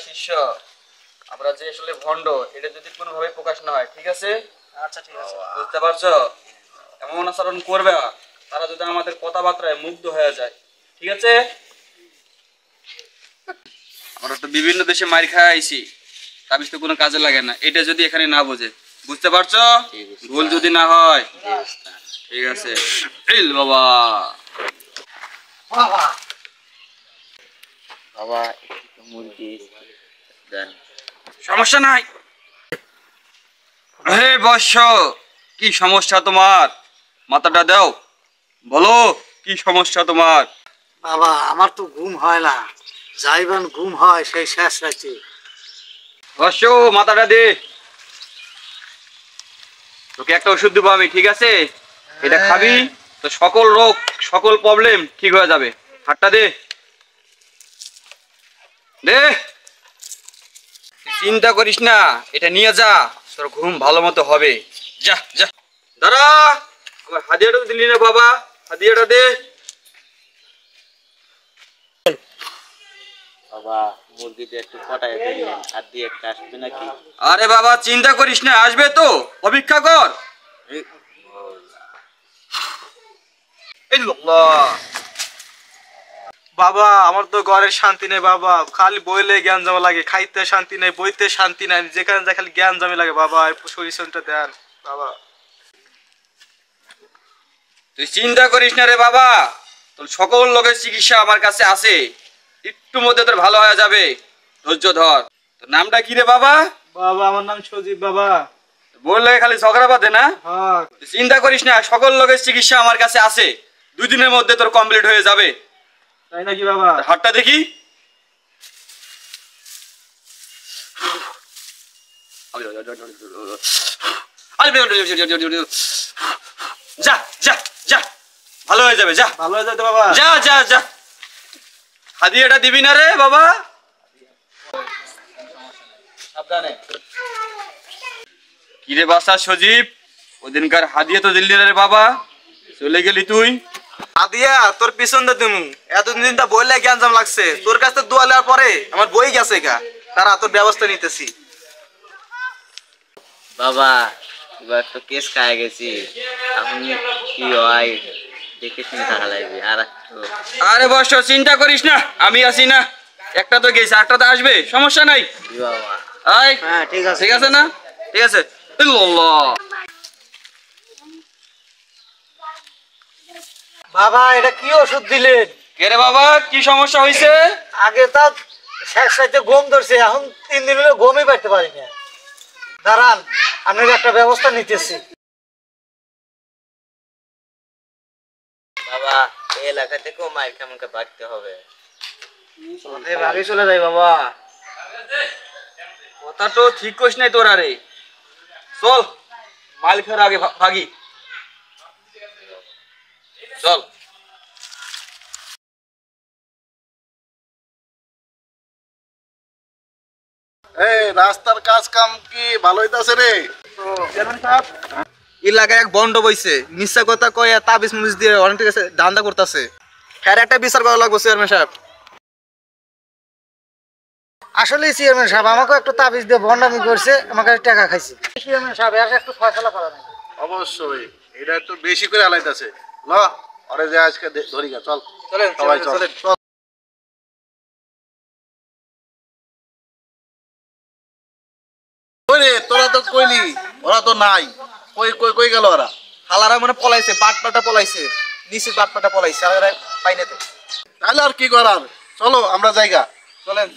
শিষ্য আমরা যে আসলে ভণ্ড এটা যদি কোনোভাবে প্রকাশ না হয়, ঠিক আছে? আচ্ছা ঠিক আছে। বুঝতে পারছো? এমন আচরণ করবে না, তারা যদি আমাদের কথাবার্তায় মুগ্ধ হয়ে যায়, ঠিক আছে? আমরা তো বিভিন্ন দেশে মার খাই আইছি, তাবিজ তো কোনো কাজে লাগে না। এটা যদি এখানে না বোঝে, বুঝতে পারছো? ভুল যদি না হয়, ঠিক আছে। এই বাবা বাবা বাবা মুরগি দেন। সমস্যা নাই। হে বৎস, কি সমস্যা তোমার? মাথাটা দাও, বলো কি সমস্যা তোমার? বাবা আমার তো ঘুম হয় না, যাইবান ঘুম হয় সেই শেষ রাতে। বৎস মাথাটা দে, তোকে একটা ওষুধ দেবো আমি, ঠিক আছে? এটা খাবি তো সকল রোগ সকল প্রবলেম ঠিক হয়ে যাবে। হাতটা দে, দে। তুই চিন্তা করিস না, এটা নিয়ে যা, তোর ঘুম ভালো মতো হবে। যা যা। দাঁড়া, আমার হাদিয়াটা দিলি না বাবা, হাদিয়াটা দে। বাবা মুরগিতে একটু ফটায় দিলেন, আর দিয়ে একটা আসবে নাকি? আরে বাবা চিন্তা করিস না, আসবে তো, অপেক্ষা কর। এই আল্লাহ। বাবা আমার তো ঘরের শান্তি নেই বাবা, খালি বইলে জ্ঞান জমা লাগে, খাইতে শান্তি নেই, বইতে শান্তি নাই, যেখানে যা খালি জ্ঞান জমে লাগে বাবা, সরিষণটা দেন বাবা। তুই চিন্তা করিস না রে বাবা, তোর সকল লোকের চিকিৎসা আমার কাছে আছে, একটু মধ্যে তোর ভালো হয়ে যাবে, ধৈর্য ধর। তোর নামটা কি রে বাবা? বাবা আমার নাম সজীব বাবা। বললে খালি ঝগড়া বাঁধে না? হ্যাঁ তুই চিন্তা করিস না, সকল লোকের চিকিৎসা আমার কাছে আছে, 2 দিনের মধ্যে তোর কমপ্লিট হয়ে যাবে। তাই নাকি বাবা? তোর হাতটা দেখি। যা যা যা, ভালো হয়ে যাবে, যা ভালো হয়ে যাবে বাবা? যা যা যা। হাদিয়াটা দিবি না রে বাবা? সাবধানে। কিরে বাসা সজীব, ওদিনকার হাদিয়া তো দিল্লি রে বাবা, চলে গেলি তুই। আদিয়া তোর পিছন দে তুমি, এতদিন তা বইলে জ্ঞান জম লাগছে, তোর কাছে দোয়া নেওয়ার পরে আমার বই গেছে গা, তারা তোর ব্যবস্থা নিতেছি। বাবা এবার তো কেস খায় গেছি, এখন কি হয় দেখে শুনে থাকা লাগবে। আর একটু আরে বস, চিন্তা করিস না, আমি আছি না। একটা তো গেছে, আটটা তো আসবে, সমস্যা নাই। কি বাবা? আয়, হ্যাঁ ঠিক আছে। ঠিক আছে না? ঠিক আছে। আল্লাহ। বাবা এটা কি ওষুধ দিলেন? কে রে বাবা, কি সমস্যা হয়েছে? আগে তা শেষ রাতে ঘুম ধরছে, এখন 3 দিন হলো ঘুমই পাইতে পারি না। দাঁড়ান আপনার একটা ব্যবস্থা নিতেছি। বাবা এই এলাকা থেকেও মাইর কেমনকে ভাগতে হবে। ভাগে চলে যাই বাবা। কথা তো ঠিক করিস নাই তোর। আরে চল, মাল খাওয়ার আগে ভাগি, চল। এই রাস্তার কাজ কাম কি ভালো হইতাছে রে? এলাকায় এক বন্ড বইছে, মিথ্যা কথা কয়ে তাবিজ মুবিজ দিয়ে অনেক ঠিক আছে ধান্দা করতেছে, হ্যাঁ একটা বিচার করা লাগবে চেয়ারম্যান সাহেব। আসলে চেয়ারম্যান সাহেব আমাকে একটু তাবিজ দিয়ে ভন্ডামি করছে, আমার কাছে টাকা খাইছে। চেয়ারম্যান সাহেব এর একটু ফয়সালা করা নাই? অবশ্যই এটা একটু বেশি করে আলাইতাছে। ল আরে যে আজকে ধরি গা, চল চলেন সবাই চল। চলেন। ওই রে তোরা তো কইলি, ওরা তো নাই, কই কই কই গেল ওরা? হালারা মানে পলাইছে, বাটপাটা পলাইছে, নিচের বাটপাটা পলাইছে, আর পাই না তো। তাহলে আর কি করার, চলো আমরা জায়গা। চলেন